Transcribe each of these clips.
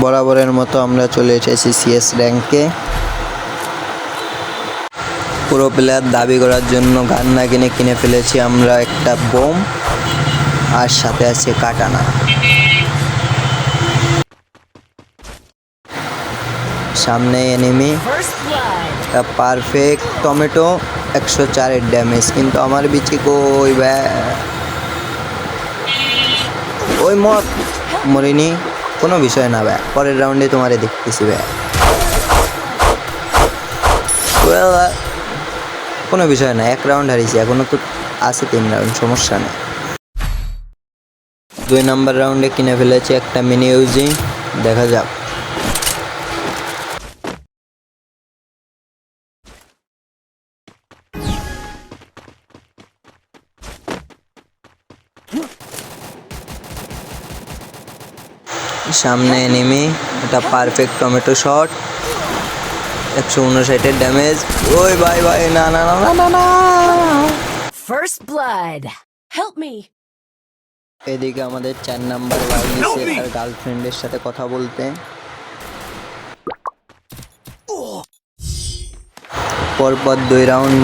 বরাবরের মতো আমরা চলে এসেছি সিএস র্যাঙ্কে। পুরো প্লেয়ার দাবি করার জন্য গান না কিনে ফেলেছি আমরা একটা বোম, আর সাথে আছে কাটানা। সামনে এনিমি, একটা পারফেক্ট টমেটো, 104-এর ড্যামেজ। কিন্তু আমার বিচি কই ওই মরিনি, কোনো বিষয় না ব্যা, পরের রাউন্ডে তোমারে দেখতেছি ব্যা। কোনো বিষয় না, 1 রাউন্ড হারিয়েছি, এখনো তো আছে 3 রাউন্ড, সমস্যা নেই। 2 নাম্বার রাউন্ডে কিনে ফেলেছি একটা মিনি ইউজি, দেখা যাক। সামনে এনিমি, এটা পারফেক্ট টমেটো শট, 159-এর ড্যামেজ। ওই ভাই না না না না না। First blood. Help me. এদিকে আমাদের 4 নাম্বার ভাই নিচে তার গার্লফ্রেন্ডের সাথে কথা বলতে। পরপর 2 রাউন্ড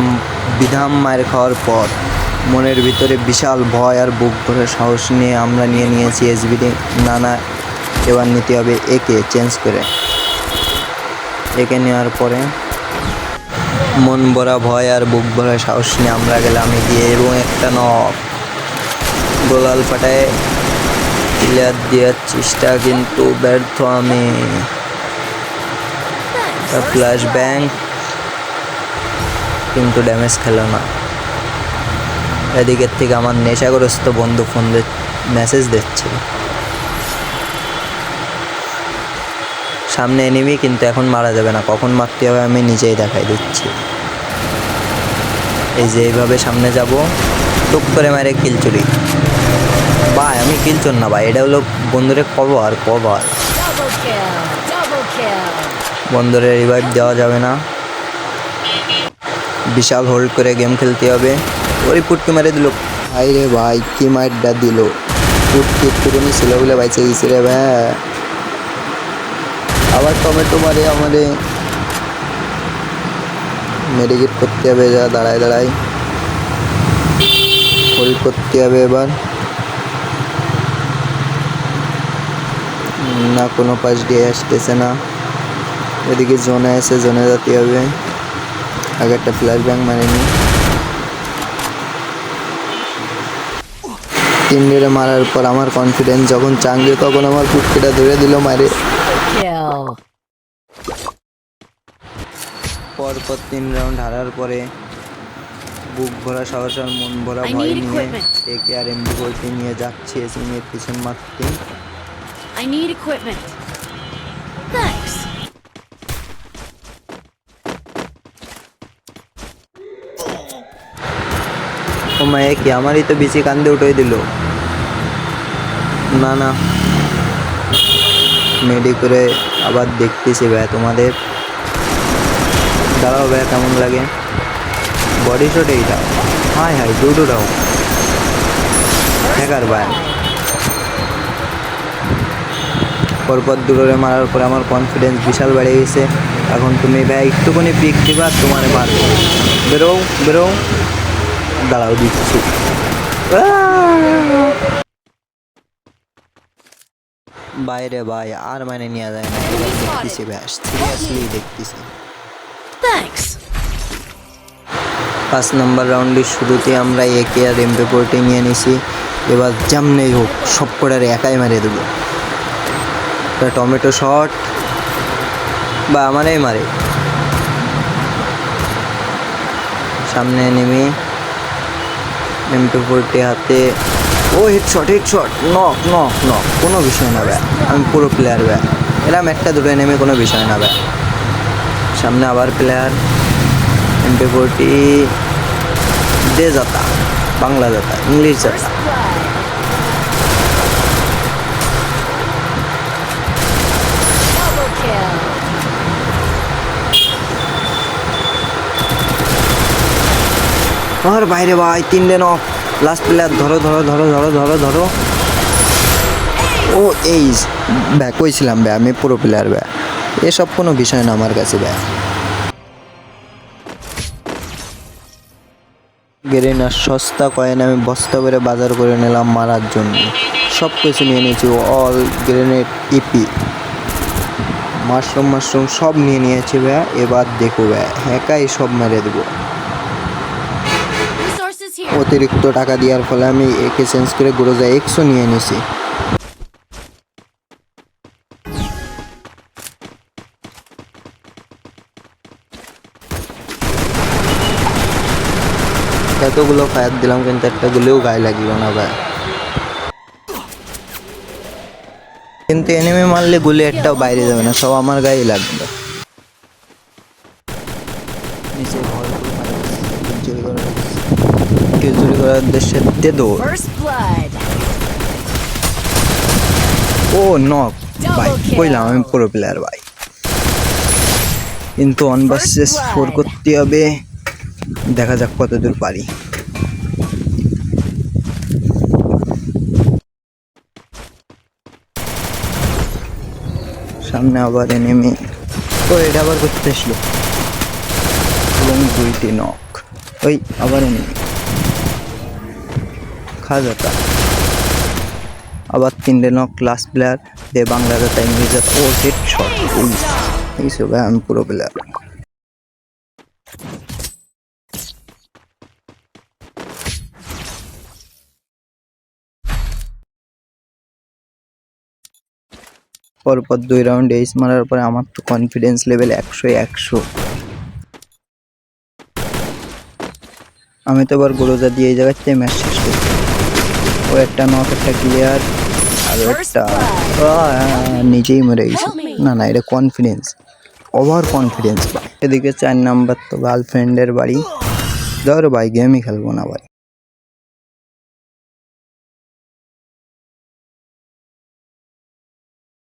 বিধাম মায়ের খাওয়ার পর মনের ভিতরে বিশাল ভয় আর বুক ভরে সাহস নিয়ে আমরা নিয়েছি এসবিডি। নানা এবার নিতে হবে একে চেঞ্জ করে। একে নেওয়ার পরে মন ভরা ভয় আর বুক ভরা সাহস নিয়ে আমরা গেলাম এগিয়ে, এবং একটা নক গোলাল ফাটায় প্লেয়ার দেওয়ার চেষ্টা, কিন্তু ব্যর্থ আমি। ফ্ল্যাশ ব্যাং, কিন্তু ড্যামেজ খেলো না। এদিকের থেকে আমার নেশাগ্রস্ত বন্ধু ফোন মেসেজ দিচ্ছে। সামনে এনিমি, কিন্তু এখন মারা যাবে না, কখন মারতে হবে আমি নিজেই দেখাই দিচ্ছি। এই যে এইভাবে সামনে যাব, টুক করে মারে কিল চুরি। ভাই আমি কিল চোর না ভাই, এটা হলো বন্ধুরে কভার। বন্ধুরে রিভাইভ দেওয়া যাবে না, বিশাল হোল্ড করে গেম খেলতে হবে। ওই পুটকি মারে দিল ভাই রে ভাই, কি মারটা দিল। পুটকি একটুখানি ছিল বলে বাইচে গেছি রে ভাই। আবার টমেটো মারে আমাদের, মেডিকেট করতে হবে, যা দাঁড়ায় হোল্ড করতে হবে এবার। না কোনো পাশ দিয়ে আসতেছে না, এদিকে জোনে আছে, জোনে যেতে হবে। আগে একটা ফ্ল্যাশ ব্যাং মারেনি, 3 রেরে মারার পর আমার কনফিডেন্স যখন চাঙ্গে, তখন আমার পুটকিটা ধরে দিল মারে। পরপর 3 রাউন্ড হারার পরে বুক ভরা সাহস আর মন ভরা ভয় নিয়ে একে আর এমডি নিয়ে যাচ্ছি এসিংয়ের পিছন মারতে। I need equipment. Thanks. ও মায়ে কি আমারই তো বিচি কান্দে উঠে দিল। না না, মেডি করে আবার দেখতেছি ভাই তোমাদের। দাঁড়াও ভাই, কেমন লাগে বডি শট এইটা। হাই দুটোটাও হ্যাকার ভাই। পরপর দুটোরে মারার পরে আমার কনফিডেন্স বিশাল বেড়ে গেছে। এখন তুমি ভাই একটুখানি পিক দিবা, তোমার মারবো। বেরো, দাঁড়াও দিচ্ছি। বাইরে ভাই আর মানে নেওয়া যায় না, এবার দেখতেছি ব্যাস, সিরিয়াসলি দেখতেছি। 5 নাম্বার রাউন্ডের শুরুতে আমরা একে আর এমপি নিয়ে নিছি। এবার যেমনেই হোক সব কটারে একাই মারিয়ে দেবো। টমেটো শট বা আমারই মারে। সামনে নেমে এমপি হাতে, ও হেডশট নক, কোনো বিষয় না ব্যা, আমি পুরো প্লেয়ার ব্যা। এরম একটা দুটো নেমে কোনো বিষয় না ব্যা। সামনে আবার প্লেয়ার, এমপি দে যাতা, বাংলা যাতা, ইংলিশ যাতা। আর বাইরে ভাই 3 নক, লাস্ট প্লেয়ার, ধরো। ও এই ব্যা কইছিলাম ব্যা আমি পুরো প্লেয়ার ব্যা, এসব কোনো বিষয় না আমার কাছে ব্যা। গ্রেনার সস্তা কয়েন আমি বস্তা করে বাজার করে নিলাম মারার জন্য, সব কিছু নিয়ে নিয়েছি, অল গ্রেনেড ইপি মাশরুম সব নিয়ে নিয়েছি ব্যা। এবার দেখো ব্যা একাই সব মেরে দেবো। Resources here. অতিরিক্ত টাকা দেওয়ার ফলে আমি একে চেঞ্জ করে গ্রোজা এক্সও নিয়ে নিছি। এতগুলো ফায়ার দিলাম কিন্তু একটা গুলিও গায়ে লাগলো না ভাই। কিন্তু এনিমি মারলে গুলি একটাও বাইরে যাবে না, সব আমার গায়ে লাগবে। নিচে ভরপুর ফায়ার চুরি করার উদ্দেশ্যে দে দৌড়। First blood. ও নক ভাই, কইলাম আমি পুরো প্লেয়ার ভাই, কিন্তু 1 vs 4 করতে হবে, দেখা যাক কত দূর পারি। সামনে আবার এনিমি, ও এটা আবার করতে আসলো এবং 2টি নক। ওই আবার এনিমি খাজাতা, আবার 3টে নক। লাস্ট প্লেয়ার দে বাংলা দাতা ইংরেজি, ও হেড শট। এই সব আমি পুরো প্লেয়ার। পরপর 2 রাউন্ড এইস মারার পরে আমার তো কনফিডেন্স লেভেল 100। আমি তো এবার গোলজা দিয়ে এই জায়গাতে ম্যাচ শেষ করি। ও একটা নক, একটা ক্লিয়ার, আর একটা নিজেই মরে গেছে। না এটা কনফিডেন্স, ওভার কনফিডেন্স ভাই। এদিকে 4 নাম্বার তো গার্লফ্রেন্ডের বাড়ি, ধরো ভাই গেমই খেলবো না ভাই।